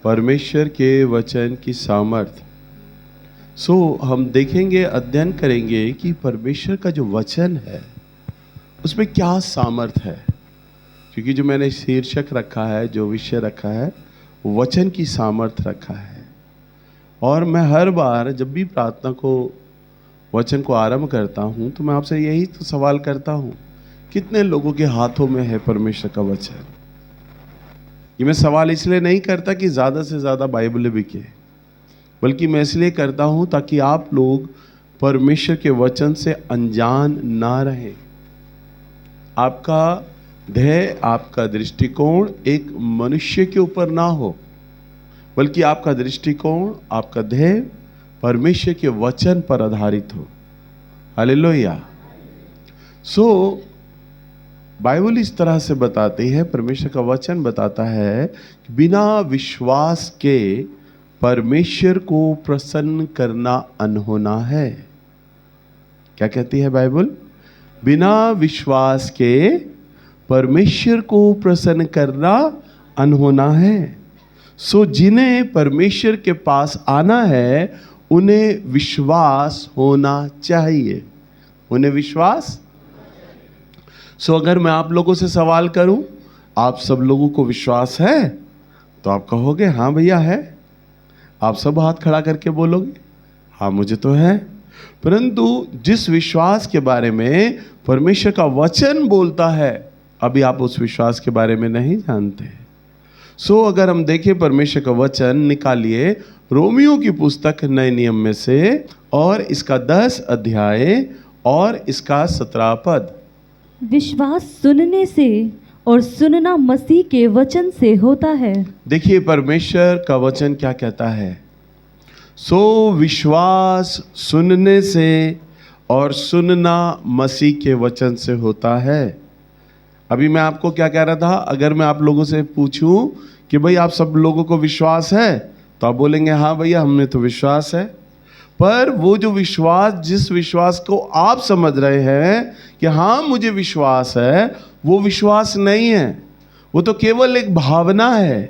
परमेश्वर के वचन की सामर्थ। हम देखेंगे, अध्ययन करेंगे कि परमेश्वर का जो वचन है उसमें क्या सामर्थ है। क्योंकि जो मैंने शीर्षक रखा है, जो विषय रखा है, वचन की सामर्थ रखा है। और मैं हर बार जब भी प्रार्थना को, वचन को आरंभ करता हूँ तो मैं आपसे यही तो सवाल करता हूँ, कितने लोगों के हाथों में है परमेश्वर का वचन। ये मैं सवाल इसलिए नहीं करता कि ज़्यादा से ज़्यादा बाइबलें बिके, बल्कि मैं इसलिए करता हूँ ताकि आप लोग परमेश्वर के वचन से अनजान ना रहें। आपका ध्येय, आपका दृष्टिकोण एक मनुष्य के ऊपर ना हो, बल्कि आपका दृष्टिकोण, आपका ध्येय परमेश्वर के वचन पर आधारित हो। हालेलुया। बाइबल इस तरह से बताती है, परमेश्वर का वचन बताता है कि बिना विश्वास के परमेश्वर को प्रसन्न करना अनहोना है। क्या कहती है बाइबल? बिना विश्वास के परमेश्वर को प्रसन्न करना अनहोना है। जिन्हें परमेश्वर के पास आना है उन्हें विश्वास होना चाहिए। उन्हें विश्वास। अगर मैं आप लोगों से सवाल करूं, आप सब लोगों को विश्वास है? तो आप कहोगे हाँ भैया है। आप सब हाथ खड़ा करके बोलोगे हाँ मुझे तो है। परंतु जिस विश्वास के बारे में परमेश्वर का वचन बोलता है, अभी आप उस विश्वास के बारे में नहीं जानते। अगर हम देखें परमेश्वर का वचन, निकालिए रोमियो की पुस्तक नए नियम में से, और इसका 10 अध्याय और इसका 17 पद। विश्वास सुनने से और सुनना मसीह के वचन से होता है। देखिए परमेश्वर का वचन क्या कहता है। विश्वास सुनने से और सुनना मसीह के वचन से होता है। अभी मैं आपको क्या कह रहा था, अगर मैं आप लोगों से पूछूं कि भाई आप सब लोगों को विश्वास है, तो आप बोलेंगे हाँ भैया हमें तो विश्वास है। पर वो जो विश्वास, जिस विश्वास को आप समझ रहे हैं कि हाँ मुझे विश्वास है, वो विश्वास नहीं है। वो तो केवल एक भावना है।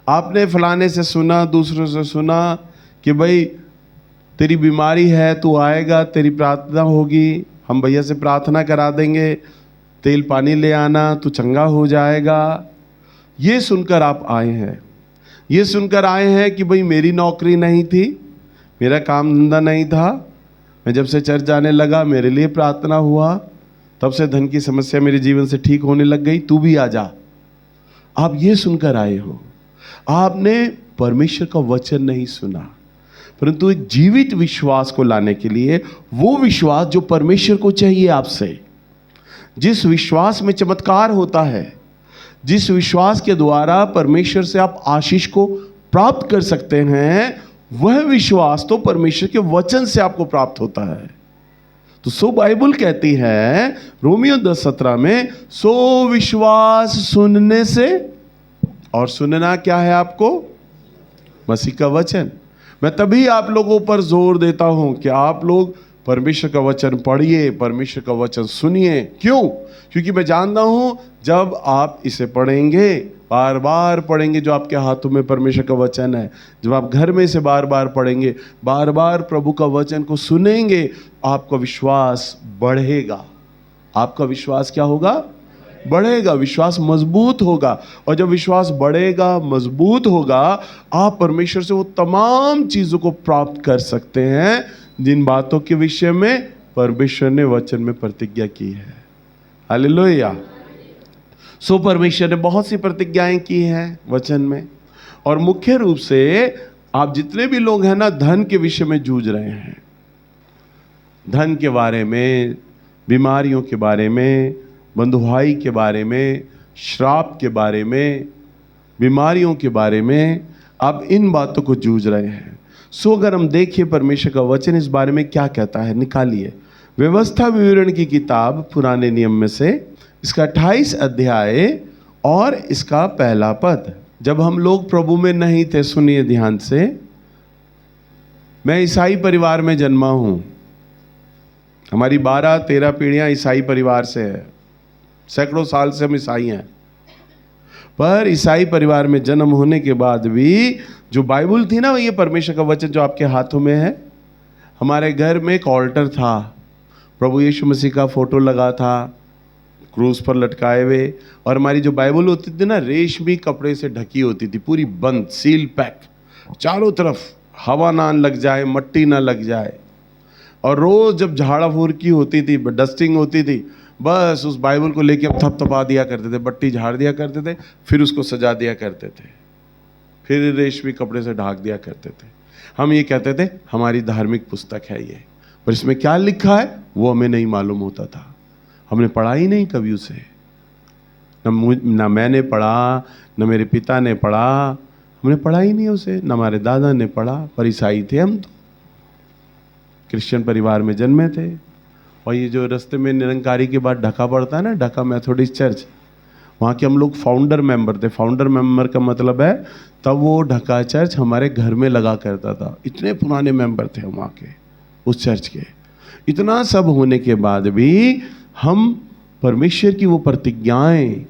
आपने फलाने से सुना, दूसरों से सुना कि भाई तेरी बीमारी है, तू आएगा, तेरी प्रार्थना होगी, हम भैया से प्रार्थना करा देंगे, तेल पानी ले आना, तू चंगा हो जाएगा। ये सुनकर आप आए हैं। ये सुनकर आए हैं कि भाई मेरी नौकरी नहीं थी, मेरा काम धंधा नहीं था, मैं जब से चर्च जाने लगा मेरे लिए प्रार्थना हुआ, तब से धन की समस्या मेरे जीवन से ठीक होने लग गई, तू भी आ जा। आप ये सुनकर आए हो। आपने परमेश्वर का वचन नहीं सुना, परंतु एक जीवित विश्वास को लाने के लिए, वो विश्वास जो परमेश्वर को चाहिए आपसे, जिस विश्वास में चमत्कार होता है, जिस विश्वास के द्वारा परमेश्वर से आप आशीष को प्राप्त कर सकते हैं, वह विश्वास तो परमेश्वर के वचन से आपको प्राप्त होता है। तो बाइबल कहती है रोमियो 10:17 में, विश्वास सुनने से, और सुनना क्या है आपको? मसीह का वचन। मैं तभी आप लोगों पर जोर देता हूं कि आप लोग परमेश्वर का वचन पढ़िए, परमेश्वर का वचन सुनिए। क्यों? क्योंकि मैं जानता हूं जब आप इसे पढ़ेंगे, बार बार पढ़ेंगे, जो आपके हाथों में परमेश्वर का वचन है, जब आप घर में इसे बार बार पढ़ेंगे, बार बार प्रभु का वचन को सुनेंगे, आपका विश्वास बढ़ेगा। आपका विश्वास क्या होगा? बढ़ेगा। विश्वास मजबूत होगा। और जब विश्वास बढ़ेगा, मजबूत होगा, आप परमेश्वर से वो तमाम चीजों को प्राप्त कर सकते हैं जिन बातों के विषय में परमेश्वर ने वचन में प्रतिज्ञा की है। हालेलुया। परमेश्वर ने बहुत सी प्रतिज्ञाएं की हैं वचन में, और मुख्य रूप से आप जितने भी लोग हैं ना, धन के विषय में जूझ रहे हैं, धन के बारे में, बीमारियों के बारे में, बंधुआई के बारे में, श्राप के बारे में, बीमारियों के बारे में, आप इन बातों को जूझ रहे हैं। अगर हम देखिए परमेश्वर का वचन इस बारे में क्या कहता है, निकालिए व्यवस्था विवरण की किताब पुराने नियम में से, इसका 28 अध्याय और इसका 1 पद। जब हम लोग प्रभु में नहीं थे, सुनिए ध्यान से, मैं ईसाई परिवार में जन्मा हूं। हमारी 12-13 पीढ़ियां ईसाई परिवार से है, सैकड़ों साल से हम ईसाई हैं। पर ईसाई परिवार में जन्म होने के बाद भी जो बाइबल थी ना, ये परमेश्वर का वचन जो आपके हाथों में है, हमारे घर में एक ऑल्टर था, प्रभु यीशु मसीह का फोटो लगा था क्रूस पर लटकाए हुए, और हमारी जो बाइबल होती थी ना, रेशमी कपड़े से ढकी होती थी, पूरी बंद, सील पैक, चारों तरफ हवा ना लग जाए, मट्टी ना लग जाए। और रोज जब झाड़ा फूर की होती थी, डस्टिंग होती थी, बस उस बाइबल को लेके हम थपथपा दिया करते थे, बट्टी झाड़ दिया करते थे, फिर उसको सजा दिया करते थे, फिर रेशमी कपड़े से ढक दिया करते थे। हम ये कहते थे हमारी धार्मिक पुस्तक है ये, पर इसमें क्या लिखा है वो हमें नहीं मालूम होता था। हमने पढ़ा ही नहीं कभी उसे, न मैंने पढ़ा, न मेरे पिता ने पढ़ा, हमने पढ़ा ही नहीं उसे, न हमारे दादा ने पढ़ा। पर ईसाई थे हम, तो क्रिश्चियन परिवार में जन्मे थे। और ये जो रास्ते में निरंकारी के बाद ढका पड़ता है ना, ढका मेथोडिस्ट चर्च, वहाँ के हम लोग फाउंडर मेंबर थे। फाउंडर मेंबर का मतलब है तब वो ढका चर्च हमारे घर में लगा करता था। इतने पुराने मेंबर थे हम वहाँ के, उस चर्च के। इतना सब होने के बाद भी हम परमेश्वर की वो प्रतिज्ञाएं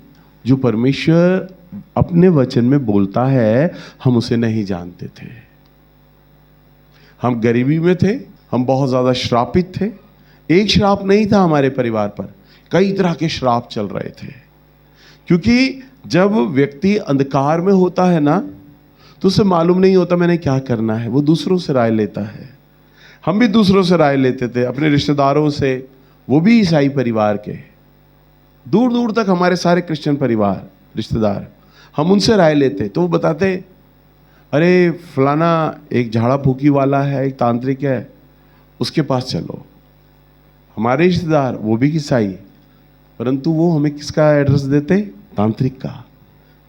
जो परमेश्वर अपने वचन में बोलता है, हम उसे नहीं जानते थे। हम गरीबी में थे, हम बहुत ज़्यादा श्रापित थे। एक श्राप नहीं था हमारे परिवार पर, कई तरह के श्राप चल रहे थे। क्योंकि जब व्यक्ति अंधकार में होता है ना, तो उसे मालूम नहीं होता मैंने क्या करना है, वो दूसरों से राय लेता है। हम भी दूसरों से राय लेते थे, अपने रिश्तेदारों से, वो भी ईसाई परिवार के, दूर दूर तक हमारे सारे क्रिश्चियन परिवार रिश्तेदार, हम उनसे राय लेते। तो वो बताते अरे फलाना एक झाड़ा फूकी वाला है, एक तांत्रिक है, उसके पास चलो। हमारे रिश्तेदार वो भी ईसाई, परंतु वो हमें किसका एड्रेस देते? तांत्रिक का,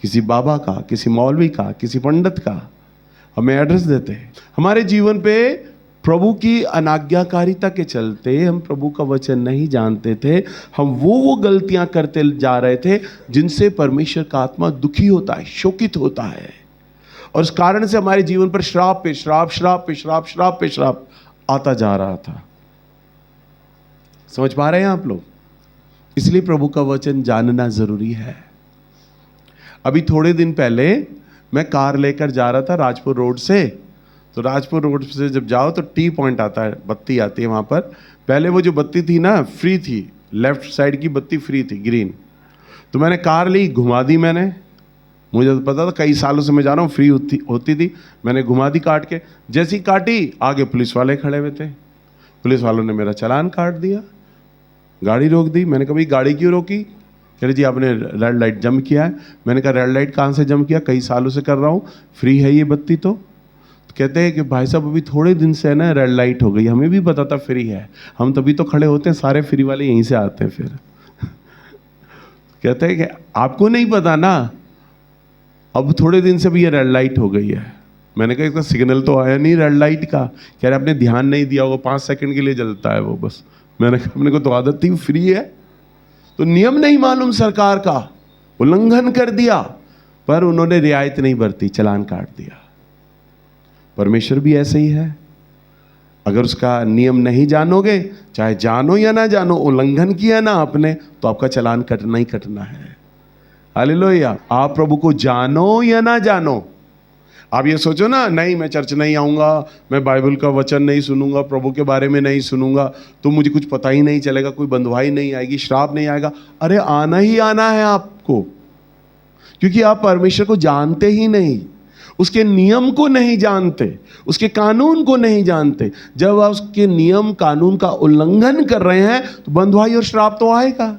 किसी बाबा का, किसी मौलवी का, किसी पंडित का हमें एड्रेस देते। हमारे जीवन पे प्रभु की अनाज्ञाकारिता के चलते हम प्रभु का वचन नहीं जानते थे। हम वो गलतियां करते जा रहे थे जिनसे परमेश्वर का आत्मा दुखी होता है, शोकित होता है, और उस कारण से हमारे जीवन पर श्राप पे श्राप, श्राप पे श्राप, श्राप पे श्राप आता जा रहा था। समझ पा रहे हैं आप लोग? इसलिए प्रभु का वचन जानना जरूरी है। अभी थोड़े दिन पहले मैं कार लेकर जा रहा था राजपुर रोड से, तो राजपुर रोड से जब जाओ तो टी पॉइंट आता है, बत्ती आती है वहाँ पर। पहले वो जो बत्ती थी ना फ्री थी, लेफ्ट साइड की बत्ती फ्री थी, ग्रीन। तो मैंने कार ली, घुमा दी मैंने, मुझे तो पता था कई सालों से मैं जा रहा हूँ, फ्री होती थी। मैंने घुमा दी काट के, जैसी काटी आगे पुलिस वाले खड़े हुए थे। पुलिस वालों ने मेरा चालान काट दिया, गाड़ी रोक दी। मैंने कहा भाई गाड़ी क्यों रोकी? कह रहे जी आपने रेड लाइट जम किया है। मैंने कहा रेड लाइट कहाँ से जम किया, कई सालों से कर रहा हूँ, फ्री है ये बत्ती। तो कहते हैं कि भाई साहब अभी थोड़े दिन से है ना रेड लाइट हो गई, हमें भी पता था फ्री है, हम तभी तो खड़े होते हैं, सारे फ्री वाले यहीं से आते हैं। फिर कहते हैं कि आपको नहीं पता ना, अब थोड़े दिन से भी ये रेड लाइट हो गई है। मैंने कहा इसका सिग्नल तो आया नहीं रेड लाइट का। कह रहे आपने ध्यान नहीं दिया होगा, 5 सेकंड के लिए जलता है वो बस। मैंने कहा अपने को तो आदत थी, फ्री है। तो नियम नहीं मालूम सरकार का, उल्लंघन कर दिया, पर उन्होंने रियायत नहीं बरती, चालान काट दिया। परमेश्वर भी ऐसे ही है, अगर उसका नियम नहीं जानोगे, चाहे जानो या ना जानो, उल्लंघन किया ना आपने, तो आपका चालान कटना ही कटना है। हालेलुया। आप प्रभु को जानो या ना जानो, आप ये सोचो ना नहीं मैं चर्च नहीं आऊँगा, मैं बाइबल का वचन नहीं सुनूंगा, प्रभु के बारे में नहीं सुनूंगा, तो मुझे कुछ पता ही नहीं चलेगा, कोई बंधुआई नहीं आएगी, श्राप नहीं आएगा। अरे आना ही आना है आपको, क्योंकि आप परमेश्वर को जानते ही नहीं, उसके नियम को नहीं जानते, उसके कानून को नहीं जानते। जब आप उसके नियम कानून का उल्लंघन कर रहे हैं तो बंधुआई और श्राप तो आएगा।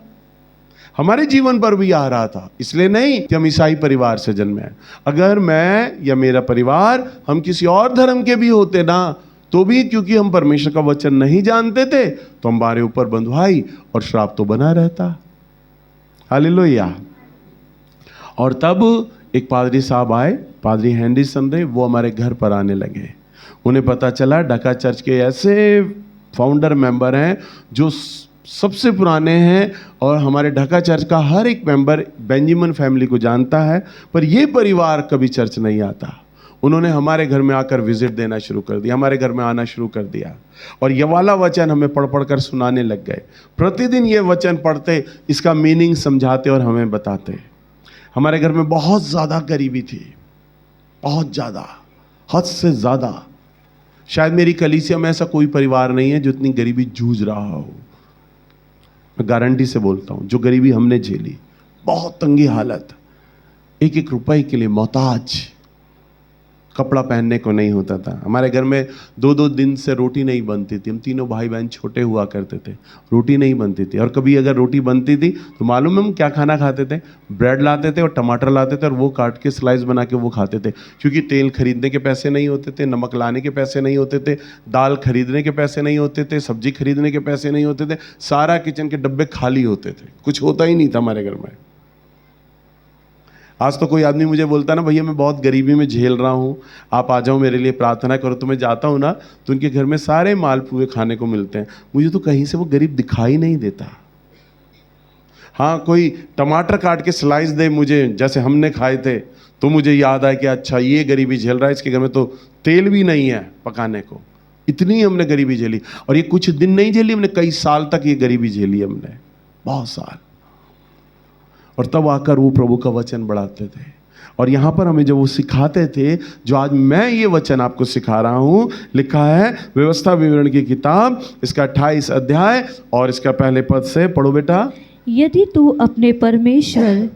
हमारे जीवन पर भी आ रहा था। इसलिए नहीं कि हम ईसाई परिवार से जन्मे हैं। अगर मैं या मेरा परिवार हम किसी और धर्म के भी होते ना, तो भी क्योंकि हम परमेश्वर का वचन नहीं जानते थे, तो हमारे ऊपर बंधुआई और श्राप तो बना रहता। हालेलुया। और तब एक पादरी साहब आए, पादरी हेनरी संडे, वो हमारे घर पर आने लगे। उन्हें पता चला ढका चर्च के ऐसे फाउंडर मेंबर हैं जो सबसे पुराने हैं, और हमारे ढका चर्च का हर एक मेंबर बेंजामिन फैमिली को जानता है, पर ये परिवार कभी चर्च नहीं आता। उन्होंने हमारे घर में आकर विजिट देना शुरू कर दिया, हमारे घर में आना शुरू कर दिया, और ये वाला वचन हमें पढ़ पढ़ कर सुनाने लग गए। प्रतिदिन ये वचन पढ़ते, इसका मीनिंग समझाते और हमें बताते। हमारे घर में बहुत ज़्यादा गरीबी थी, बहुत ज़्यादा, हद से ज़्यादा। शायद मेरी कलीसिया में ऐसा कोई परिवार नहीं है जो इतनी गरीबी जूझ रहा हो। मैं गारंटी से बोलता हूँ, जो गरीबी हमने झेली, बहुत तंगी हालत, एक एक रुपए के लिए मोहताज, कपड़ा पहनने को नहीं होता था। हमारे घर में 2-2 दिन से रोटी नहीं बनती थी। हम तीनों भाई बहन छोटे हुआ करते थे, रोटी नहीं बनती थी। और कभी अगर रोटी बनती थी तो मालूम है हम क्या खाना खाते थे? ब्रेड लाते थे और टमाटर लाते थे और वो काट के स्लाइस बना के वो खाते थे, क्योंकि तेल खरीदने के पैसे नहीं होते थे, नमक लाने के पैसे नहीं होते थे, दाल खरीदने के पैसे नहीं होते थे, सब्जी खरीदने के पैसे नहीं होते थे। सारा किचन के डब्बे खाली होते थे, कुछ होता ही नहीं था हमारे घर में। आज तो कोई आदमी मुझे बोलता ना, भैया मैं बहुत गरीबी में झेल रहा हूँ, आप आ जाओ मेरे लिए प्रार्थना करो, तो मैं जाता हूँ ना तो उनके घर में सारे मालपुए खाने को मिलते हैं। मुझे तो कहीं से वो गरीब दिखाई नहीं देता। हाँ, कोई टमाटर काट के स्लाइस दे मुझे जैसे हमने खाए थे तो मुझे याद आया कि अच्छा ये गरीबी झेल रहा है, इसके घर में तो तेल भी नहीं है पकाने को। इतनी हमने गरीबी झेली, और ये कुछ दिन नहीं झेली हमने, कई साल तक ये गरीबी झेली हमने, बहुत साल। और तब आकर वो प्रभु का वचन बढ़ाते थे, और यहाँ पर हमें जब वो सिखाते थे, जो आज मैं ये वचन आपको सिखा रहा हूँ, लिखा है व्यवस्था विवरण की किताब, इसका 28 अध्याय और इसका पहले पद से पढ़ो बेटा। यदि तू अपने परमेश्वर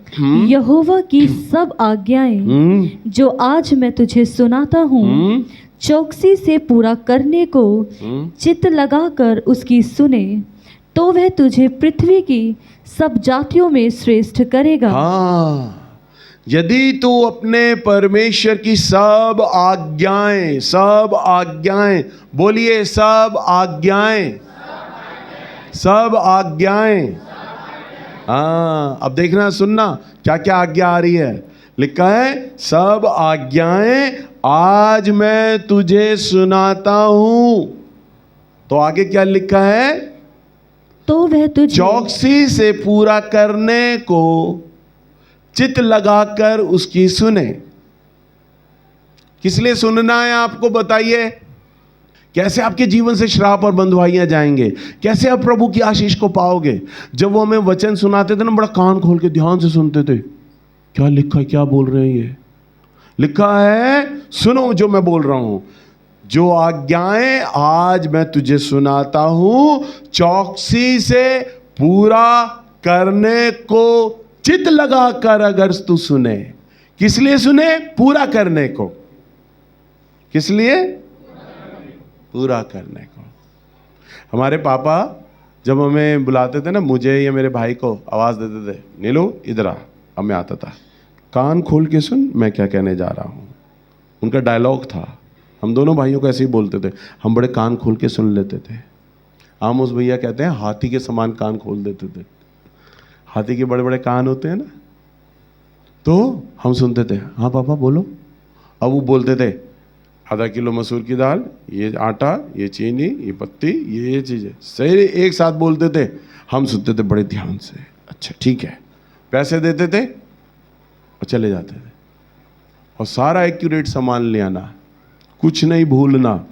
यहोवा की सब आज्ञाएं जो आज मैं तुझे सुनाता हूँ चौकसी से पूरा करने को चित्त लगाकर उसकी सुने, तो वह तुझे पृथ्वी की सब जातियों में श्रेष्ठ करेगा। हाँ, यदि तू अपने परमेश्वर की सब आज्ञाएं, बोलिए सब आज्ञाएं, सब आज्ञाएं। हाँ, अब देखना सुनना क्या क्या आज्ञा आ रही है। लिखा है सब आज्ञाएं आज मैं तुझे सुनाता हूं। तो आगे क्या लिखा है? तो वह तुझे चौकसी से पूरा करने को चित्त लगाकर उसकी सुने। किस लिए सुनना है आपको बताइए? कैसे आपके जीवन से श्राप और बंधुआइयां जाएंगे? कैसे आप प्रभु की आशीष को पाओगे? जब वो हमें वचन सुनाते थे ना, बड़ा कान खोल के ध्यान से सुनते थे। क्या लिखा है, क्या बोल रहे हैं ये? लिखा है सुनो जो मैं बोल रहा हूं, जो आज्ञाएं आज मैं तुझे सुनाता हूं चौकसी से पूरा करने को चित्त लगाकर अगर तू सुने। किस लिए सुने? पूरा करने को। किस लिए? पूरा करने को। हमारे पापा जब हमें बुलाते थे ना, मुझे या मेरे भाई को आवाज देते थे, नीलू इधर आ। अब मैं आता था, कान खोल के सुन मैं क्या कहने जा रहा हूं। उनका डायलॉग था, हम दोनों भाइयों को ऐसे ही बोलते थे, हम बड़े कान खोल के सुन लेते थे। आमोस भैया कहते हैं हाथी के समान कान खोल देते थे। हाथी के बड़े बड़े कान होते हैं ना, तो हम सुनते थे। हाँ पापा बोलो। अब वो बोलते थे आधा किलो मसूर की दाल, ये आटा, ये चीनी, ये पत्ती, ये चीज़ें सही एक साथ बोलते थे। हम सुनते थे बड़े ध्यान से, अच्छा ठीक है। पैसे देते थे और चले जाते थे, और सारा एक्यूरेट सामान ले आना, कुछ नहीं भूलना।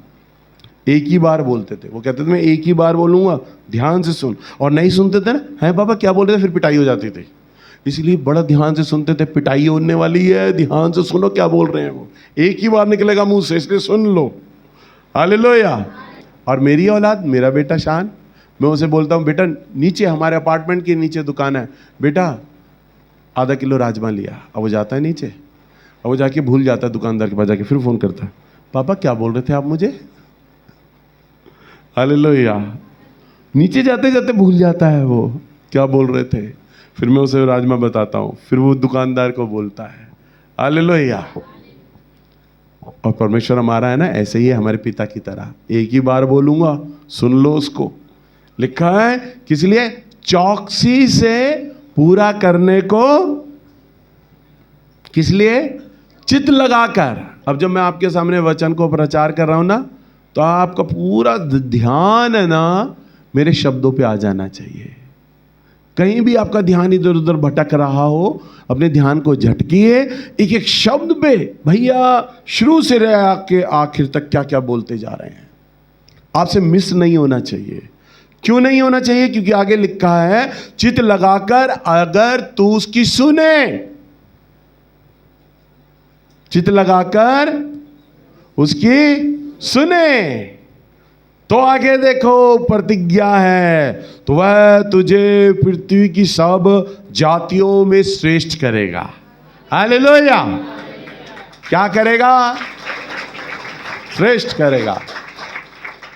एक ही बार बोलते थे। वो कहते थे मैं एक ही बार बोलूँगा, ध्यान से सुन। और नहीं सुनते थे ना, है पापा क्या बोल रहे थे, फिर पिटाई हो जाती थी। इसलिए बड़ा ध्यान से सुनते थे, पिटाई होने वाली है, ध्यान से सुनो क्या बोल रहे हैं वो। एक ही बार निकलेगा मुंह से, इसलिए सुन लो। हालेलुया। और मेरी औलाद, मेरा बेटा शान, मैं उसे बोलता हूँ बेटा नीचे हमारे अपार्टमेंट के नीचे दुकान है, बेटा आधा किलो राजमा लिया। अब वो जाता है नीचे, अब वो जाके भूल जाता है दुकानदार के पास जाके, फिर फोन करता है, पापा क्या बोल रहे थे आप मुझे। हालेलुया। नीचे जाते जाते भूल जाता है वो क्या बोल रहे थे। फिर मैं उसे राजमा बताता हूँ, फिर वो दुकानदार को बोलता है। हालेलुया। और परमेश्वर हमारा है ना ऐसे ही है, हमारे पिता की तरह। एक ही बार बोलूंगा, सुन लो उसको। लिखा है किस लिए? चौकसी से पूरा करने को। किस लिए? चित्त लगाकर। अब जब मैं आपके सामने वचन को प्रचार कर रहा हूं ना, तो आपका पूरा ध्यान है ना मेरे शब्दों पे आ जाना चाहिए। कहीं भी आपका ध्यान इधर उधर भटक रहा हो, अपने ध्यान को झटकिए एक एक शब्द पे। भैया शुरू से रह के आखिर तक क्या क्या बोलते जा रहे हैं, आपसे मिस नहीं होना चाहिए। क्यों नहीं होना चाहिए? क्योंकि आगे लिखा है चित्त लगाकर अगर तू उसकी सुने। चित्त लगाकर उसकी सुने। तो आगे देखो प्रतिज्ञा है, तो वह तुझे पृथ्वी की सब जातियों में श्रेष्ठ करेगा। हालेलुया। क्या करेगा? श्रेष्ठ करेगा।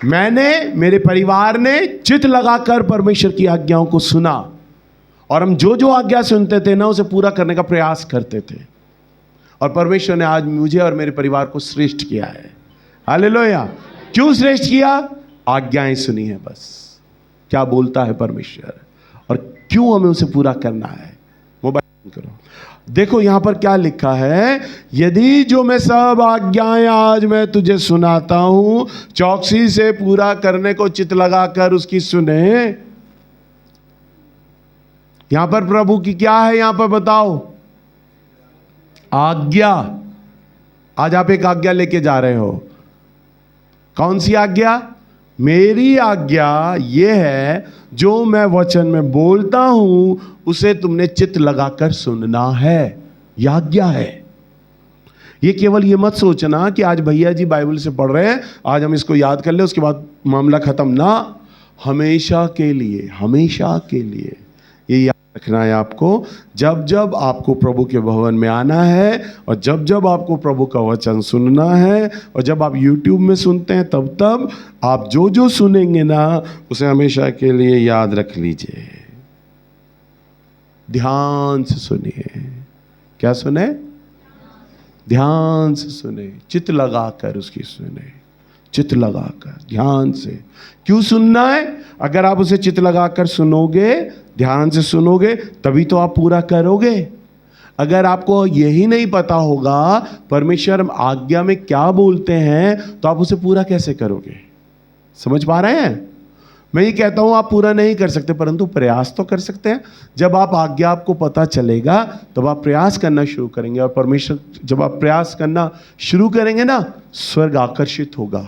मैंने, मेरे परिवार ने चित्त लगाकर परमेश्वर की आज्ञाओं को सुना, और हम जो जो आज्ञा सुनते थे ना, उसे पूरा करने का प्रयास करते थे, और परमेश्वर ने आज मुझे और मेरे परिवार को श्रेष्ठ किया है। हालेलुया। क्यों श्रेष्ठ किया? आज्ञाएं सुनी है बस, क्या बोलता है परमेश्वर, और क्यों हमें उसे पूरा करना है। मोबाइल करो, देखो यहां पर क्या लिखा है, यदि जो मैं सब आज्ञाएं आज मैं तुझे सुनाता हूं चौकसी से पूरा करने को चित्त लगाकर उसकी सुने। यहां पर प्रभु की क्या है, यहां पर बताओ, आज्ञा। आज आप एक आज्ञा लेके जा रहे हो, कौन सी आज्ञा? मेरी आज्ञा यह है, जो मैं वचन में बोलता हूं उसे तुमने चित्त लगाकर सुनना है। यह आज्ञा है। ये केवल ये मत सोचना कि आज भैया जी बाइबल से पढ़ रहे हैं, आज हम इसको याद कर ले उसके बाद मामला खत्म ना। हमेशा के लिए, हमेशा के लिए ये याद रखना है आपको। जब जब आपको प्रभु के भवन में आना है, और जब जब आपको प्रभु का वचन सुनना है, और जब आप YouTube में सुनते हैं तब तब आप जो जो सुनेंगे ना, उसे हमेशा के लिए याद रख लीजिए। ध्यान से सुनिए। क्या सुने? ध्यान से सुने, चित्त लगाकर उसकी सुने, चित्त लगाकर ध्यान से। क्यों सुनना है? अगर आप उसे चित्त लगाकर सुनोगे, ध्यान से सुनोगे, तभी तो आप पूरा करोगे। अगर आपको यही नहीं पता होगा परमेश्वर आज्ञा में क्या बोलते हैं, तो आप उसे पूरा कैसे करोगे? समझ पा रहे हैं? मैं ये कहता हूं आप पूरा नहीं कर सकते, परंतु प्रयास तो कर सकते हैं। जब आप आज्ञा आपको पता चलेगा तब आप प्रयास करना शुरू करेंगे, और परमेश्वर, जब आप प्रयास करना शुरू करेंगे ना, स्वर्ग आकर्षित होगा,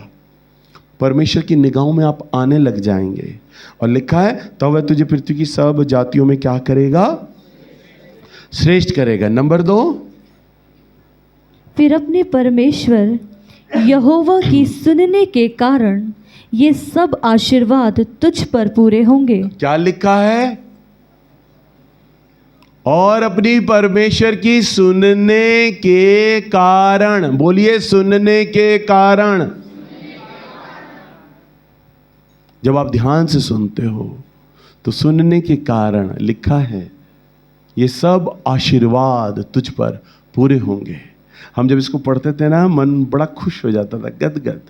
परमेश्वर की निगाहों में आप आने लग जाएंगे। और लिखा है, तो वह तुझे पृथ्वी की सब जातियों में क्या करेगा? श्रेष्ठ करेगा। नंबर 2, फिर अपने परमेश्वर यहोवा की सुनने के कारण ये सब आशीर्वाद तुझ पर पूरे होंगे। क्या लिखा है? और अपनी परमेश्वर की सुनने के कारण, बोलिए सुनने के कारण। जब आप ध्यान से सुनते हो तो सुनने के कारण लिखा है ये सब आशीर्वाद तुझ पर पूरे होंगे। हम जब इसको पढ़ते थे ना, मन बड़ा खुश हो जाता था, गदगद।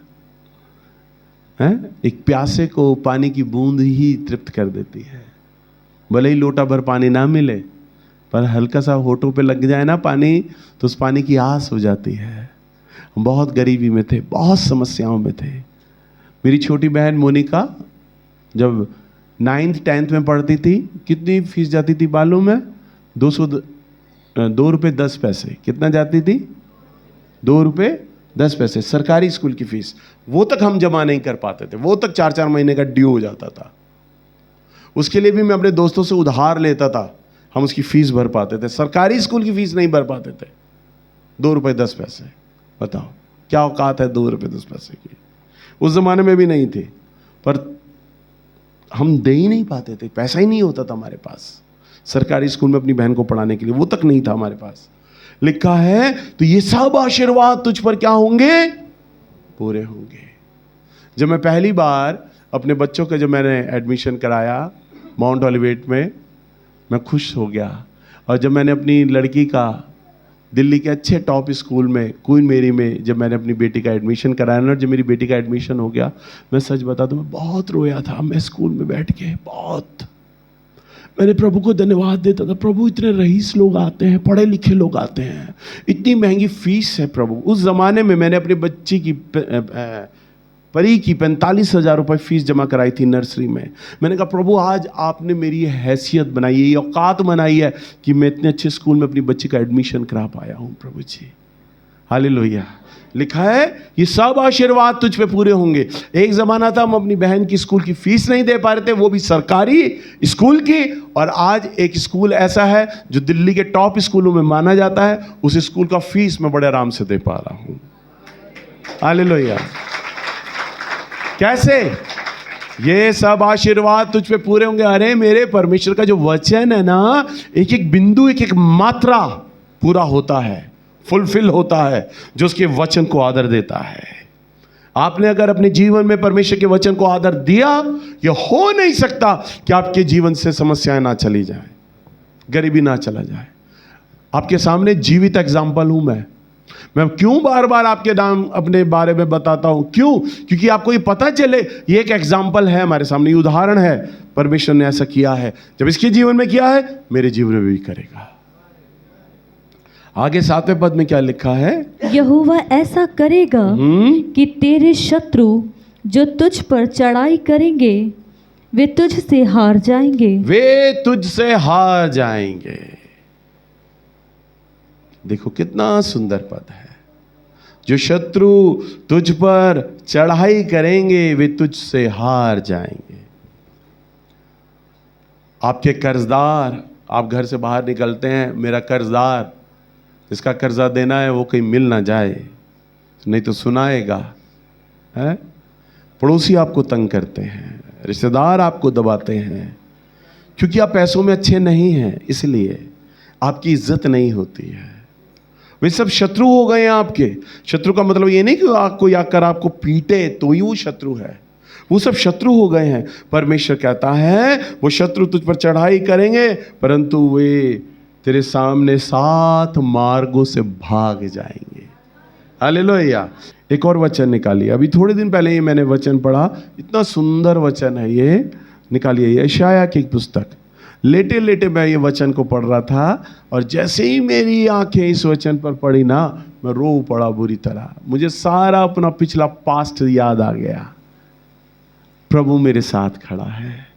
एक प्यासे को पानी की बूंद ही तृप्त कर देती है। भले ही लोटा भर पानी ना मिले, पर हल्का सा होठों पे लग जाए ना पानी, तो उस पानी की आस हो जाती है। हम बहुत गरीबी में थे, बहुत समस्याओं में थे। मेरी छोटी बहन मोनिका जब 9th 10th में पढ़ती थी, कितनी फीस जाती थी मालूम है? 2 रुपये 10 पैसे। कितना जाती थी? 2 रुपये 10 पैसे सरकारी स्कूल की फीस। वो तक हम जमा नहीं कर पाते थे, वो तक 4-4 महीने का ड्यू हो जाता था। उसके लिए भी मैं अपने दोस्तों से उधार लेता था, हम उसकी फीस भर पाते थे। सरकारी स्कूल की फीस नहीं भर पाते थे। 2 रुपये 10 पैसे, बताओ क्या औकात है 2 रुपये 10 पैसे की? उस जमाने में भी नहीं थी, पर हम दे ही नहीं पाते थे, पैसा ही नहीं होता था हमारे पास सरकारी स्कूल में अपनी बहन को पढ़ाने के लिए, वो तक नहीं था हमारे पास। लिखा है, तो ये सब आशीर्वाद तुझ पर क्या होंगे? पूरे होंगे। जब मैं पहली बार अपने बच्चों का, जब मैंने एडमिशन कराया माउंट ऑलिवेट में, मैं खुश हो गया। और जब मैंने अपनी लड़की का दिल्ली के अच्छे टॉप स्कूल में, क्वीन मेरी में, जब मैंने अपनी बेटी का एडमिशन कराया ना, जब मेरी बेटी का एडमिशन हो गया, मैं सच बता दूं, मैं बहुत रोया था। मैं स्कूल में बैठ के बहुत, मैंने प्रभु को धन्यवाद देता था। प्रभु, इतने रईस लोग आते हैं, पढ़े लिखे लोग आते हैं, इतनी महंगी फीस है प्रभु। उस ज़माने में मैंने अपनी बच्ची की परी की 45,000 रुपये फीस जमा कराई थी नर्सरी में। मैंने कहा, प्रभु आज आपने मेरी हैसियत बनाई है, ये औकात बनाई है कि मैं इतने अच्छे स्कूल में अपनी बच्ची का एडमिशन करा पाया हूँ प्रभु जी। हालेलुया। लिखा है ये सब आशीर्वाद तुझ पे पूरे होंगे। एक जमाना था हम अपनी बहन की स्कूल की फीस नहीं दे पा रहे थे, वो भी सरकारी स्कूल की, और आज एक स्कूल ऐसा है जो दिल्ली के टॉप स्कूलों में माना जाता है, उस स्कूल का फीस मैं बड़े आराम से दे पा रहा हूं। हालेलुया। कैसे? ये सब आशीर्वाद तुझ पे पूरे होंगे। अरे मेरे परमेश्वर का जो वचन है ना, एक एक बिंदु, एक एक मात्रा पूरा होता है, फुलफिल होता है, जो उसके वचन को आदर देता है। आपने अगर अपने जीवन में परमेश्वर के वचन को आदर दिया, यह हो नहीं सकता कि आपके जीवन से समस्याएं ना चली जाए, गरीबी ना चला जाए। आपके सामने जीवित एग्जाम्पल हूं मैं क्यों बार बार आपके नाम अपने बारे में बताता हूं? क्यों? क्योंकि आपको ये पता चले ये एक एग्जाम्पल है हमारे सामने, ये उदाहरण है, परमेश्वर ने ऐसा किया है। जब इसके जीवन में किया है, मेरे जीवन में भी करेगा। आगे 7वें पद में क्या लिखा है? यहोवा ऐसा करेगा कि तेरे शत्रु जो तुझ पर चढ़ाई करेंगे वे तुझ से हार जाएंगे। वे तुझसे हार जाएंगे। देखो कितना सुंदर पद है। जो शत्रु तुझ पर चढ़ाई करेंगे वे तुझसे हार जाएंगे। आपके कर्जदार, आप घर से बाहर निकलते हैं, मेरा कर्जदार, इसका कर्जा देना है, वो कहीं मिल ना जाए, नहीं तो सुनाएगा है। पड़ोसी आपको तंग करते हैं, रिश्तेदार आपको दबाते हैं, क्योंकि आप पैसों में अच्छे नहीं हैं, इसलिए आपकी इज्जत नहीं होती है। वे सब शत्रु हो गए हैं आपके। शत्रु का मतलब ये नहीं कि कोई आकर आपको पीटे तो ही वो शत्रु है, वो सब शत्रु हो गए हैं। परमेश्वर कहता है वो शत्रु तुझ पर चढ़ाई करेंगे, परंतु वे तेरे सामने 7 मार्गों से भाग जाएंगे। हालेलुया। एक और वचन निकालिए, अभी थोड़े दिन पहले ही मैंने वचन पढ़ा, इतना सुंदर वचन है ये। निकालिए यशायाह की पुस्तक। लेटे लेटे मैं ये वचन को पढ़ रहा था, और जैसे ही मेरी आंखें इस वचन पर पड़ी ना, मैं रो पड़ा बुरी तरह। मुझे सारा अपना पिछला पास्ट याद आ गया। प्रभु मेरे साथ खड़ा है।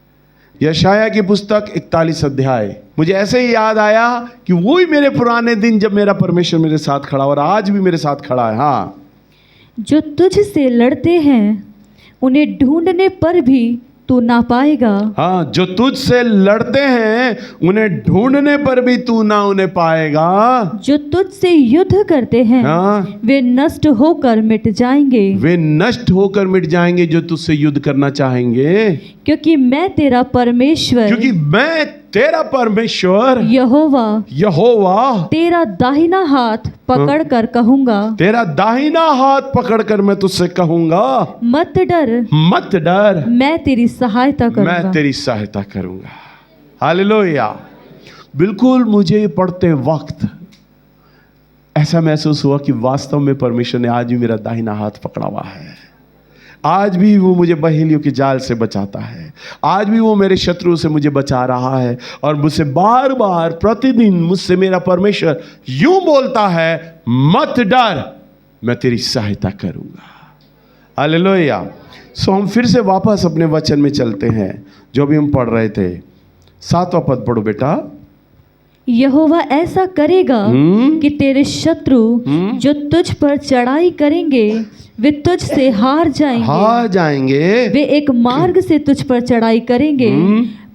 यशायाह की पुस्तक 41 अध्याय। मुझे ऐसे ही याद आया कि वो ही मेरे पुराने दिन जब मेरा परमेश्वर मेरे साथ खड़ा, और आज भी मेरे साथ खड़ा है। हाँ, जो तुझ से लड़ते हैं उन्हें ढूंढने पर भी तू ना पाएगा। हाँ, जो तुझसे लड़ते हैं उन्हें ढूंढने पर भी तू ना उन्हें पाएगा। जो तुझसे युद्ध करते हैं हाँ, वे नष्ट होकर मिट जाएंगे। वे नष्ट होकर मिट जाएंगे जो तुझसे युद्ध करना चाहेंगे। क्योंकि मैं तेरा परमेश्वर, क्योंकि मैं तेरा परमेश्वर यहोवा तेरा दाहिना हाथ पकड़ कर कहूंगा, तेरा दाहिना हाथ पकड़कर मैं तुझसे कहूंगा, मत डर, मत डर, मैं तेरी सहायता करूंगा। मैं तेरी सहायता करूंगा। हालेलुया। बिल्कुल मुझे पढ़ते वक्त ऐसा महसूस हुआ कि वास्तव में परमेश्वर ने आज भी मेरा दाहिना हाथ पकड़ा हुआ है। आज भी वो मुझे बहेलियों के जाल से बचाता है। आज भी वो मेरे शत्रुओं से मुझे बचा रहा है, और मुझसे बार बार प्रतिदिन मुझसे मेरा परमेश्वर यूं बोलता है, मत डर, मैं तेरी सहायता करूंगा। हालेलुया। सो हम फिर से वापस अपने वचन में चलते हैं जो भी हम पढ़ रहे थे। 7वां पद पढ़ो बेटा। यहोवा ऐसा करेगा कि तेरे शत्रु जो तुझ पर चढ़ाई करेंगे वे तुझ से हार जाएंगे। वे एक मार्ग से तुझ पर चढ़ाई करेंगे,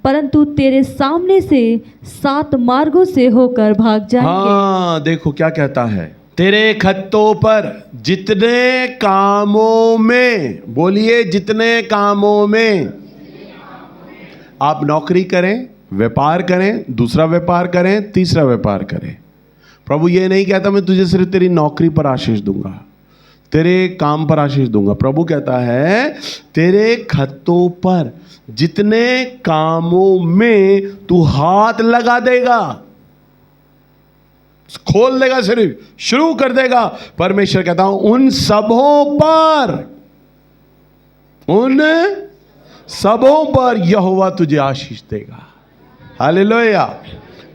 परंतु तेरे सामने से 7 मार्गों से होकर भाग जाएंगे। हाँ, देखो क्या कहता है। तेरे खत्तों पर जितने कामों में, बोलिए जितने कामों में आप नौकरी करें, व्यापार करें, दूसरा व्यापार करें, तीसरा व्यापार करें, प्रभु ये नहीं कहता मैं तुझे सिर्फ तेरी नौकरी पर आशीष दूंगा, तेरे काम पर आशीष दूंगा। प्रभु कहता है तेरे खत्तों पर जितने कामों में तू हाथ लगा देगा, खोल देगा, सिर्फ शुरू कर देगा, परमेश्वर कहता हूं उन सबों पर यहोवा तुझे आशीष देगा। हालेलुया।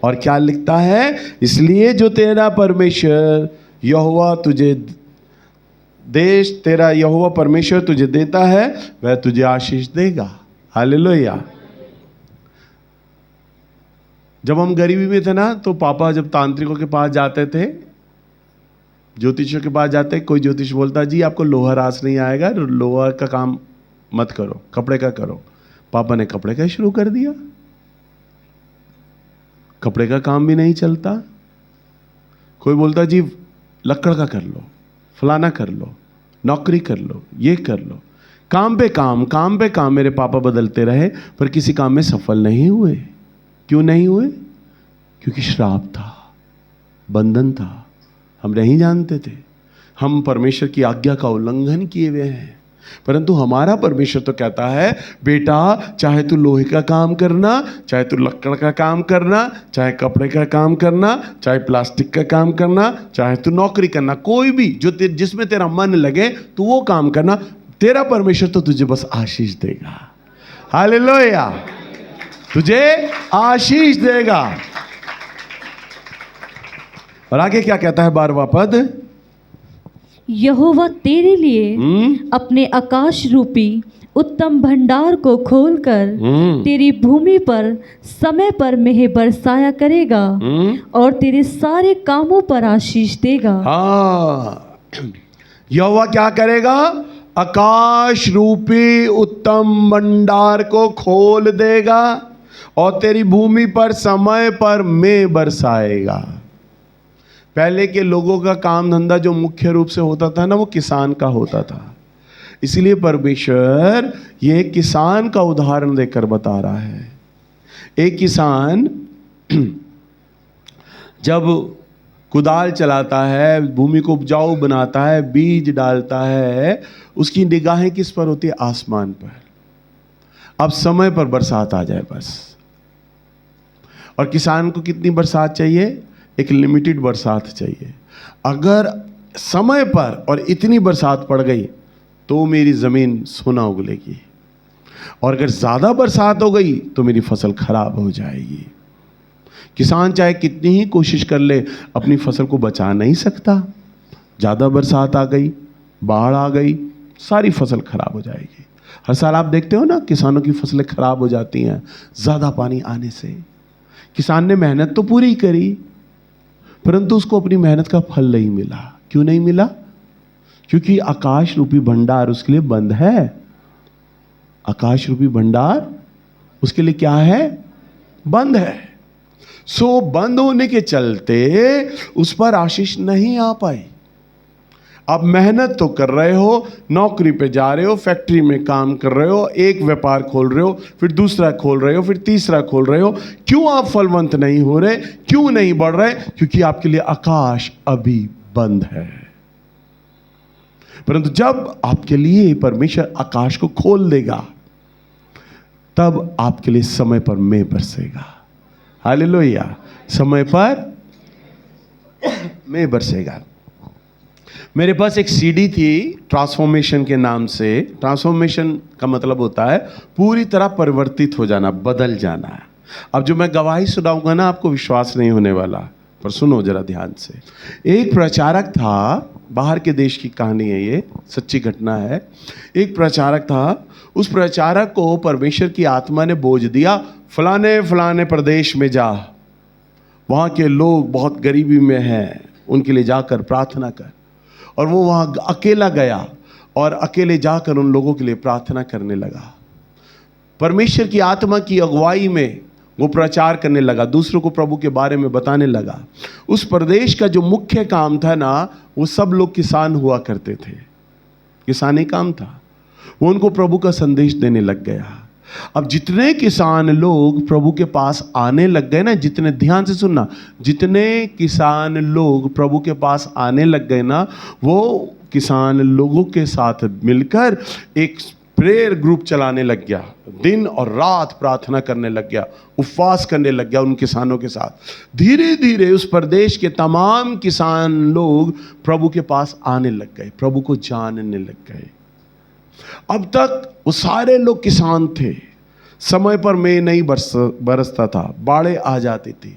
और क्या लिखता है? इसलिए जो तेरा परमेश्वर यहोवा तुझे देश, तेरा यहोवा परमेश्वर तुझे देता है, वह तुझे आशीष देगा। हालेलुया। जब हम गरीबी में थे ना, तो पापा जब तांत्रिकों के पास जाते थे ज्योतिषियों के पास जाते, कोई ज्योतिष बोलता जी आपको लोहा रास नहीं आएगा, लोहा का काम मत करो, कपड़े का करो। पापा ने कपड़े का शुरू कर दिया, कपड़े का काम भी नहीं चलता। कोई बोलता जी लकड़ का कर लो, फलाना कर लो, नौकरी कर लो, ये कर लो। काम पे काम, काम पे काम मेरे पापा बदलते रहे, पर किसी काम में सफल नहीं हुए। क्यों नहीं हुए? क्योंकि श्राप था, बंधन था, हम नहीं जानते थे। हम परमेश्वर की आज्ञा का उल्लंघन किए हुए हैं। परंतु हमारा परमेश्वर तो कहता है बेटा चाहे तू लोहे का काम करना, चाहे तू लकड़ का काम करना, चाहे कपड़े का काम करना, चाहे प्लास्टिक का काम करना, चाहे तू नौकरी करना, कोई भी जो जिसमें तेरा मन लगे तू वो काम करना, तेरा परमेश्वर तो तुझे बस आशीष देगा। हालेलुया, तुझे आशीष देगा। और आगे क्या कहता है 12वां पद? यहोवा तेरे लिए अपने आकाश रूपी उत्तम भंडार को खोलकर तेरी भूमि पर समय पर मेह बरसाया करेगा और तेरे सारे कामों पर आशीष देगा। हाँ, यहोवा क्या करेगा? आकाश रूपी उत्तम भंडार को खोल देगा और तेरी भूमि पर समय पर मेह बरसाएगा। पहले के लोगों का काम धंधा जो मुख्य रूप से होता था ना, वो किसान का होता था। इसलिए परमेश्वर ये किसान का उदाहरण देकर बता रहा है। एक किसान जब कुदाल चलाता है, भूमि को उपजाऊ बनाता है, बीज डालता है, उसकी निगाहें किस पर होती है? आसमान पर। अब समय पर बरसात आ जाए बस। और किसान को कितनी बरसात चाहिए? एक लिमिटेड बरसात चाहिए। अगर समय पर और इतनी बरसात पड़ गई तो मेरी ज़मीन सोना उगलेगी, और अगर ज़्यादा बरसात हो गई तो मेरी फसल खराब हो जाएगी। किसान चाहे कितनी ही कोशिश कर ले, अपनी फसल को बचा नहीं सकता। ज़्यादा बरसात आ गई, बाढ़ आ गई, सारी फसल खराब हो जाएगी। हर साल आप देखते हो ना, किसानों की फसलें खराब हो जाती हैं ज़्यादा पानी आने से। किसान ने मेहनत तो पूरी करी, परंतु उसको अपनी मेहनत का फल नहीं मिला। क्यों नहीं मिला? क्योंकि आकाश रूपी भंडार उसके लिए बंद है। आकाश रूपी भंडार उसके लिए क्या है? बंद है। सो बंद होने के चलते उस पर आशीष नहीं आ पाई। अब मेहनत तो कर रहे हो, नौकरी पे जा रहे हो, फैक्ट्री में काम कर रहे हो, एक व्यापार खोल रहे हो, फिर दूसरा खोल रहे हो, फिर तीसरा खोल रहे हो। क्यों आप फलवंत नहीं हो रहे? क्यों नहीं बढ़ रहे? क्योंकि आपके लिए आकाश अभी बंद है। परंतु जब आपके लिए परमेश्वर आकाश को खोल देगा, तब आपके लिए समय पर मेघ बरसेगा। हालेलुया, समय पर मेघ बरसेगा। मेरे पास एक सीडी थी ट्रांसफॉर्मेशन के नाम से। ट्रांसफॉर्मेशन का मतलब होता है पूरी तरह परिवर्तित हो जाना, बदल जाना। अब जो मैं गवाही सुनाऊंगा ना, आपको विश्वास नहीं होने वाला, पर सुनो जरा ध्यान से। एक प्रचारक था, बाहर के देश की कहानी है, ये सच्ची घटना है। एक प्रचारक था, उस प्रचारक को परमेश्वर की आत्मा ने बोझ दिया, फलाने फलाने प्रदेश में जा, वहाँ के लोग बहुत गरीबी में हैं, उनके लिए जाकर प्रार्थना कर। और वो वहाँ अकेला गया और अकेले जाकर उन लोगों के लिए प्रार्थना करने लगा। परमेश्वर की आत्मा की अगुवाई में वो प्रचार करने लगा, दूसरों को प्रभु के बारे में बताने लगा। उस प्रदेश का जो मुख्य काम था ना, वो सब लोग किसान हुआ करते थे, किसानी काम था। वो उनको प्रभु का संदेश देने लग गया। अब जितने किसान लोग प्रभु के पास आने लग गए ना, जितने, ध्यान से सुनना, जितने किसान लोग प्रभु के पास आने लग गए ना, वो किसान लोगों के साथ मिलकर एक प्रेयर ग्रुप चलाने लग गया। दिन और रात प्रार्थना करने लग गया, उपवास करने लग गया उन किसानों के साथ। धीरे धीरे उस प्रदेश के तमाम किसान लोग प्रभु के पास आने लग गए, प्रभु को जानने लग गए। अब तक वो सारे लोग किसान थे, समय पर मेघ नहीं बरसता था, बाढ़ें आ जाती थी,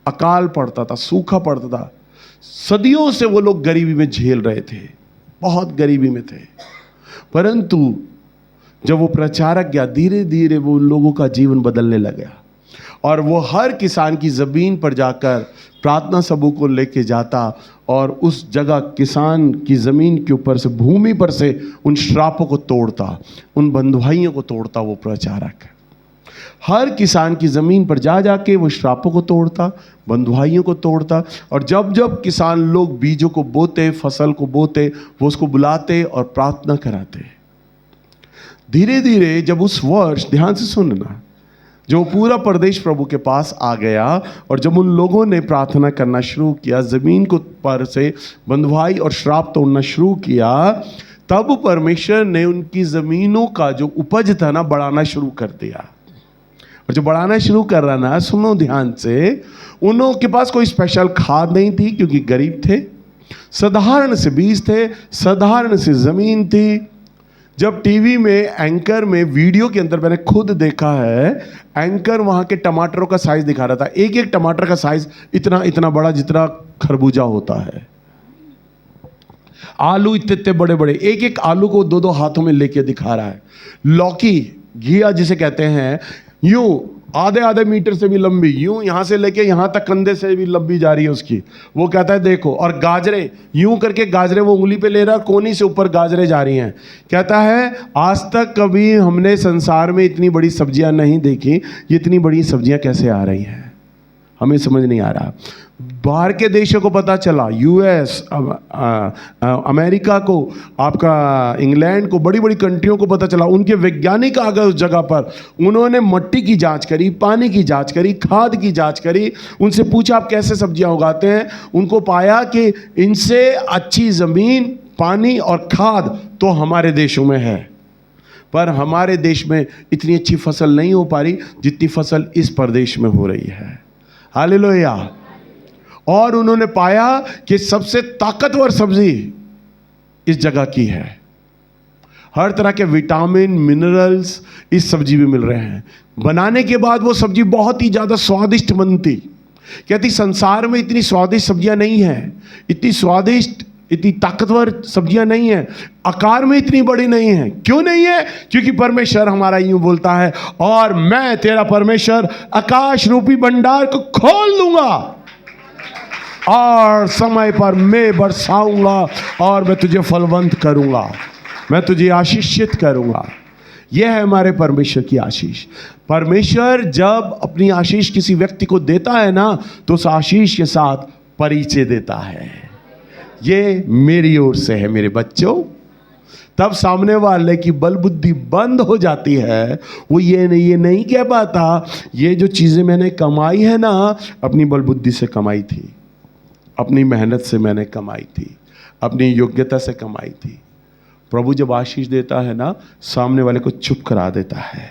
अकाल पड़ता था, सूखा पड़ता था। सदियों से वो लोग गरीबी में झेल रहे थे, बहुत गरीबी में थे। परंतु जब वो प्रचारक गया, धीरे धीरे वो लोगों का जीवन बदलने लगा। और वो हर किसान की ज़मीन पर जाकर प्रार्थना सबू को लेके जाता और उस जगह किसान की ज़मीन के ऊपर से, भूमि पर से उन श्रापों को तोड़ता, उन बंधुआइयों को तोड़ता। वो प्रचारक हर किसान की ज़मीन पर जा जाके वो श्रापों को तोड़ता, बंधुआइयों को तोड़ता। और जब जब किसान लोग बीजों को बोते, फसल को बोते, वो उसको बुलाते और प्रार्थना कराते। धीरे धीरे जब उस वर्ष, ध्यान से सुनना, जो पूरा प्रदेश प्रभु के पास आ गया और जब उन लोगों ने प्रार्थना करना शुरू किया, ज़मीन को पर से बंधुआई और श्राप तोड़ना शुरू किया, तब परमेश्वर ने उनकी ज़मीनों का जो उपज था ना, बढ़ाना शुरू कर दिया। और जो बढ़ाना शुरू कर रहा ना, सुनो ध्यान से, उन के पास कोई स्पेशल खाद नहीं थी क्योंकि गरीब थे, साधारण से बीज थे, साधारण सी ज़मीन थी। जब टीवी में एंकर में वीडियो के अंदर मैंने खुद देखा है, एंकर वहाँ के टमाटरों का साइज दिखा रहा था। एक एक टमाटर का साइज इतना इतना बड़ा जितना खरबूजा होता है। आलू इतने इतने बड़े बड़े, एक एक आलू को दो दो हाथों में लेके दिखा रहा है। लौकी, घिया जिसे कहते हैं, यूं आधे आधे मीटर से भी लंबी, यूं यहां से लेके यहां तक कंधे से भी लंबी जा रही है उसकी। वो कहता है देखो। और गाजरे, यूं करके गाजरे वो उंगली पे ले रहा, कोनी से ऊपर गाजरे जा रही हैं। कहता है आज तक कभी हमने संसार में इतनी बड़ी सब्जियां नहीं देखी, ये इतनी बड़ी सब्जियां कैसे आ रही हैं, हमें समझ नहीं आ रहा। बाहर के देशों को पता चला, यूएस, अमेरिका को, आपका इंग्लैंड को, बड़ी बड़ी कंट्रियों को पता चला। उनके वैज्ञानिक आ गए उस जगह पर। उन्होंने मिट्टी की जांच करी, पानी की जांच करी, खाद की जांच करी। उनसे पूछा आप कैसे सब्जियां उगाते हैं। उनको पाया कि इनसे अच्छी ज़मीन, पानी और खाद तो हमारे देशों में है, पर हमारे देश में इतनी अच्छी फसल नहीं हो पा रही जितनी फसल इस प्रदेश में हो रही है। हालेलुया। और उन्होंने पाया कि सबसे ताकतवर सब्जी इस जगह की है। हर तरह के विटामिन, मिनरल्स इस सब्जी में मिल रहे हैं। बनाने के बाद वो सब्जी बहुत ही ज़्यादा स्वादिष्ट बनती। कहती संसार में इतनी स्वादिष्ट सब्जियां नहीं हैं, इतनी स्वादिष्ट, इतनी ताकतवर सब्जियां नहीं है, आकार में इतनी बड़ी नहीं है। क्यों नहीं है? क्योंकि परमेश्वर हमारा यूं बोलता है, और मैं तेरा परमेश्वर आकाश रूपी भंडार को खोल दूंगा और समय पर मैं बरसाऊंगा और मैं तुझे फलवंत करूंगा, मैं तुझे आशीषित करूंगा। यह है हमारे परमेश्वर की आशीष। परमेश्वर जब अपनी आशीष किसी व्यक्ति को देता है ना, तो उस आशीष के साथ परिचय देता है, ये मेरी ओर से है मेरे बच्चों। तब सामने वाले की बल बुद्धि बंद हो जाती है। वो ये नहीं कह पाता, ये जो चीज़ें मैंने कमाई है ना, अपनी बल बुद्धि से कमाई थी, अपनी मेहनत से मैंने कमाई थी, अपनी योग्यता से कमाई थी। प्रभु जब आशीष देता है ना, सामने वाले को चुप करा देता है।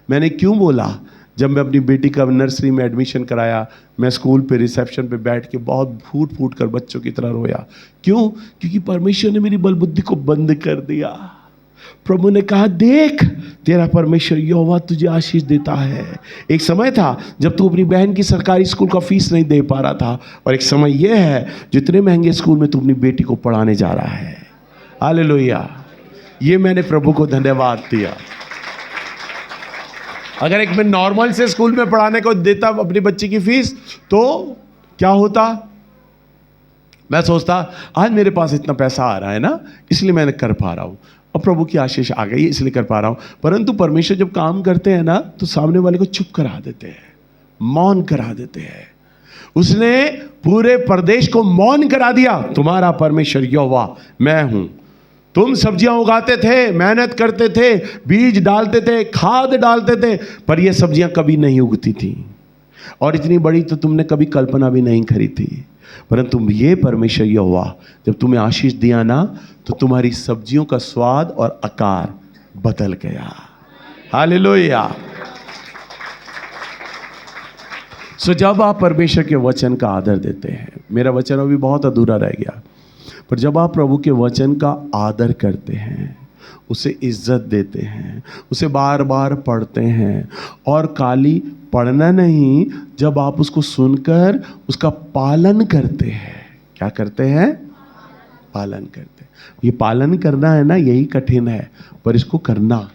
मैंने क्यों बोला, जब मैं अपनी बेटी का नर्सरी में एडमिशन कराया, मैं स्कूल पे रिसेप्शन पे बैठ के बहुत फूट फूट कर बच्चों की तरह रोया। क्यों? क्योंकि परमेश्वर ने मेरी बल बुद्धि को बंद कर दिया। प्रभु ने कहा देख, तेरा परमेश्वर यहोवा तुझे आशीष देता है। एक समय था जब तू अपनी बहन की सरकारी स्कूल का फीस नहीं दे पा रहा था, और एक समय यह है जितने महंगे स्कूल में तू अपनी बेटी को पढ़ाने जा रहा है। हालेलुया। ये मैंने प्रभु को धन्यवाद दिया। अगर एक मैं नॉर्मल से स्कूल में पढ़ाने को देता अपनी बच्ची की फीस, तो क्या होता? मैं सोचता आज मेरे पास इतना पैसा आ रहा है ना, इसलिए मैंने कर पा रहा हूं, और प्रभु की आशीष आ गई इसलिए कर पा रहा हूं। परंतु परमेश्वर जब काम करते हैं ना, तो सामने वाले को चुप करा देते हैं, मौन करा देते हैं। उसने पूरे प्रदेश को मौन करा दिया। तुम्हारा परमेश्वर यहोवा मैं हूं। तुम सब्जियां उगाते थे, मेहनत करते थे, बीज डालते थे, खाद डालते थे, पर ये सब्जियां कभी नहीं उगती थी, और इतनी बड़ी तो तुमने कभी कल्पना भी नहीं करी थी। परंतु ये परमेश्वर यहोवा जब तुम्हें आशीष दिया ना, तो तुम्हारी सब्जियों का स्वाद और आकार बदल गया। हालेलुया। सो जब आप परमेश्वर के वचन का आदर देते हैं, मेरा वचन अभी बहुत अधूरा रह गया, पर जब आप प्रभु के वचन का आदर करते हैं, उसे इज्जत देते हैं, उसे बार बार पढ़ते हैं, और खाली पढ़ना नहीं, जब आप उसको सुनकर उसका पालन करते हैं। क्या करते हैं? पालन करते हैं। ये पालन करना है ना, यही कठिन है, पर इसको करना,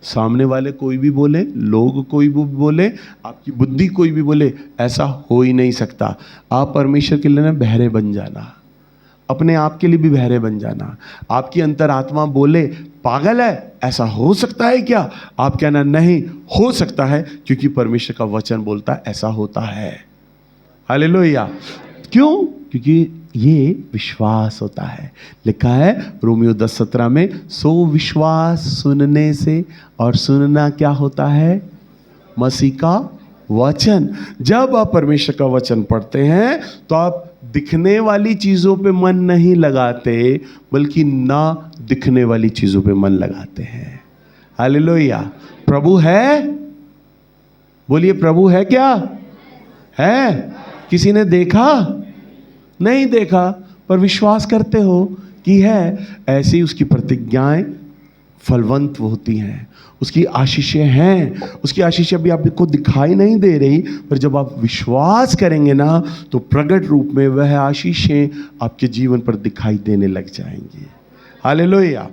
सामने वाले कोई भी बोले, लोग कोई भी बोले, आपकी बुद्धि कोई भी बोले, ऐसा हो ही नहीं सकता। आप परमेश्वर के लिए ना बहरे बन जाना, अपने आप के लिए भी बहरे बन जाना। आपकी अंतरात्मा बोले पागल है, ऐसा हो सकता है क्या? आप कहना नहीं, हो सकता है, क्योंकि परमेश्वर का वचन बोलता है ऐसा होता है। हालेलुया। क्यों? क्योंकि ये विश्वास होता है। लिखा है रोमियो 10:17 में, सो विश्वास सुनने से, और सुनना क्या होता है? मसीह का वचन। जब आप परमेश्वर का वचन पढ़ते हैं तो आप दिखने वाली चीजों पे मन नहीं लगाते, बल्कि ना दिखने वाली चीजों पे मन लगाते हैं। हालेलुया। प्रभु है? बोलिए, प्रभु है क्या? है। किसी ने देखा? नहीं देखा, पर विश्वास करते हो कि है। ऐसे ही उसकी प्रतिज्ञाएं फलवंत होती हैं, उसकी आशीषें हैं। उसकी आशीषें अभी आपको दिखाई नहीं दे रही, पर जब आप विश्वास करेंगे ना, तो प्रकट रूप में वह आशीषें आपके जीवन पर दिखाई देने लग जाएंगी। हालेलुया।